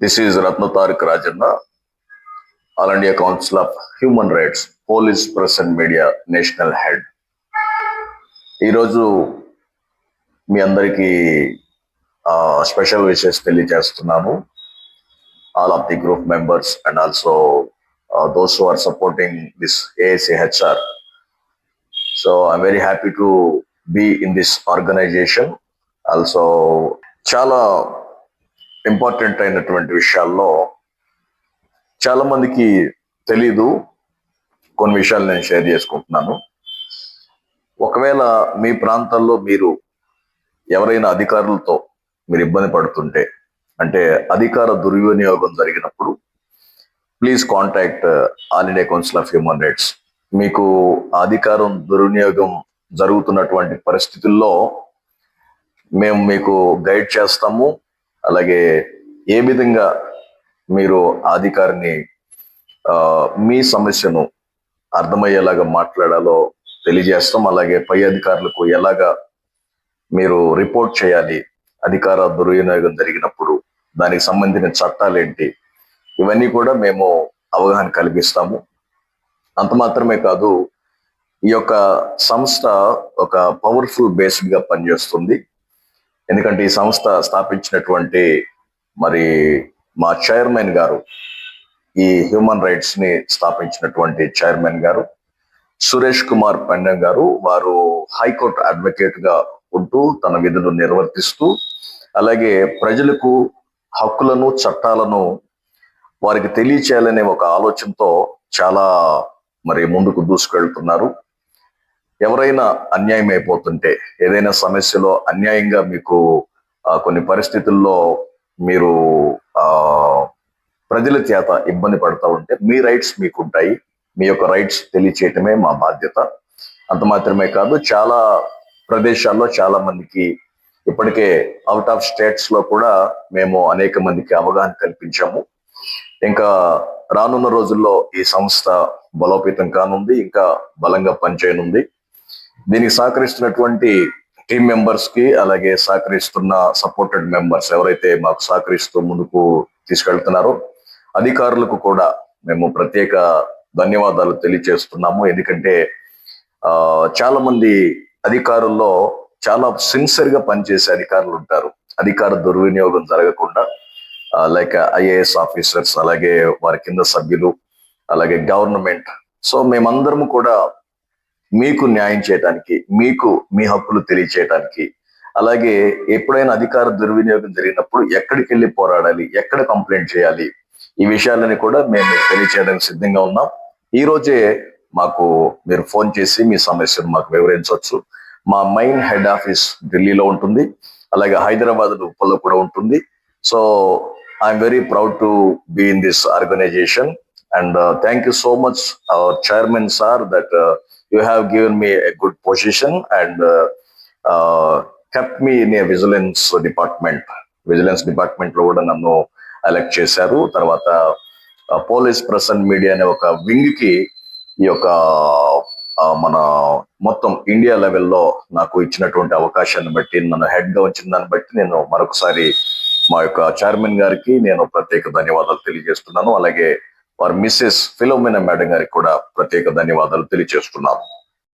This is Ratnatarik Rajanna, All India Council of Human Rights, Police, Press and Media National Head. ఈరోజు మీ అందరికీ special wishes తెలియజేస్తున్నాను. All of the group members and also those who are supporting this AACHR. So I'm very happy to be in this organization. Also, చాలా important అయినటువంటి విషయాల్లో చాలా మందికి తెలీదు, కొన్ని విషయాలు నేను షేర్ చేసుకుంటున్నాను. ఒకవేళ మీ ప్రాంతాల్లో మీరు ఎవరైనా అధికారులతో మీరు ఇబ్బంది పడుతుంటే, అంటే అధికార దుర్వినియోగం జరిగినప్పుడు please contact all India council of human rights. మీకు అధికారం దుర్వినియోగం జరుగుతున్నటువంటి పరిస్థితుల్లో మేము మీకు గైడ్ చేస్తాము. అలాగే ఏ విధంగా మీరు అధికారిని మీ సమస్యను అర్థమయ్యేలాగా మాట్లాడాలో తెలియజేస్తాం. అలాగే పై అధికారులకు ఎలాగా మీరు రిపోర్ట్ చేయాలి అధికార దుర్వినియోగం జరిగినప్పుడు, దానికి సంబంధించిన చట్టాలేంటి, ఇవన్నీ కూడా మేము అవగాహన కల్పిస్తాము. అంత మాత్రమే కాదు, ఈ యొక్క సంస్థ ఒక పవర్ఫుల్ బేస్డ్ గా పనిచేస్తుంది. ఎందుకంటే ఈ సంస్థ స్థాపించినటువంటి మరి మా చైర్మన్ గారు, ఈ హ్యూమన్ రైట్స్ ని స్థాపించినటువంటి చైర్మన్ గారు సురేష్ కుమార్ పండం గారు, వారు హైకోర్టు అడ్వకేట్ గా ఉంటూ తన విధులు నిర్వర్తిస్తూ, అలాగే ప్రజలకు హక్కులను చట్టాలను వారికి తెలియచేయాలనే ఒక ఆలోచనతో చాలా మరి ముందుకు దూసుకెళ్తున్నారు. ఎవరైనా అన్యాయం అయిపోతుంటే, ఏదైనా సమస్యలో అన్యాయంగా మీకు కొన్ని పరిస్థితుల్లో మీరు ప్రజల చేత ఇబ్బంది పడతా ఉంటే మీ రైట్స్ మీకు ఉంటాయి. మీ యొక్క రైట్స్ తెలియచేయటమే మా బాధ్యత. అంత మాత్రమే కాదు, చాలా ప్రదేశాల్లో చాలా మందికి ఇప్పటికే అవుట్ ఆఫ్ స్టేట్స్ లో కూడా మేము అనేక మందికి అవగాహన కల్పించాము. ఇంకా రానున్న రోజుల్లో ఈ సంస్థ బలోపేతం కానుంది, ఇంకా బలంగా పనిచేయనుంది. దీనికి సహకరిస్తున్నటువంటి టీం మెంబర్స్ కి, అలాగే సహకరిస్తున్న సపోర్టెడ్ మెంబర్స్ ఎవరైతే మాకు సహకరిస్తూ ముందుకు తీసుకెళ్తున్నారో అధికారులకు కూడా మేము ప్రత్యేక ధన్యవాదాలు తెలియజేస్తున్నాము. ఎందుకంటే చాలా మంది అధికారుల్లో చాలా సిన్సియర్ గా పనిచేసే అధికారులు ఉంటారు. అధికార దుర్వినియోగం జరగకుండా, లైక్ ఐఏఎస్ ఆఫీసర్స్, అలాగే వారి కింద సభ్యులు, అలాగే గవర్నమెంట్. సో మేమందరము కూడా మీకు న్యాయం చేయడానికి, మీకు మీ హక్కులు తెలియచేయడానికి, అలాగే ఎప్పుడైనా అధికార దుర్వినియోగం జరిగినప్పుడు ఎక్కడికి వెళ్ళి పోరాడాలి, ఎక్కడ కంప్లైంట్ చేయాలి, ఈ విషయాలని కూడా మేము తెలియచేయడానికి సిద్ధంగా ఉన్నాం. ఈ రోజే మాకు మీరు ఫోన్ చేసి మీ సమస్యను మాకు వివరించవచ్చు. మా మెయిన్ హెడ్ ఆఫీస్ ఢిల్లీలో ఉంటుంది, అలాగే హైదరాబాద్ ఉప్పల్లో కూడా ఉంటుంది. So I'm very proud to be in this organisation and thank you so much our chairman sir that you have given me a good position and kept me in a vigilance department లో కూడా నన్ను elect చేశారు. తర్వాత police press and media అనే ఒక wing కి ఈ యొక్క మన మొత్తం ఇండియా లెవెల్లో నాకు ఇచ్చినటువంటి అవకాశాన్ని బట్టి, నన్ను హెడ్ గా వచ్చిన దాన్ని బట్టి నేను మరొకసారి మా యొక్క చైర్మన్ గారికి నేను ప్రత్యేక ధన్యవాదాలు తెలియజేస్తున్నాను. అలాగే వారి మిస్సెస్ ఫిలోమినా మేడం గారికి కూడా ప్రత్యేక ధన్యవాదాలు తెలియజేస్తున్నాను.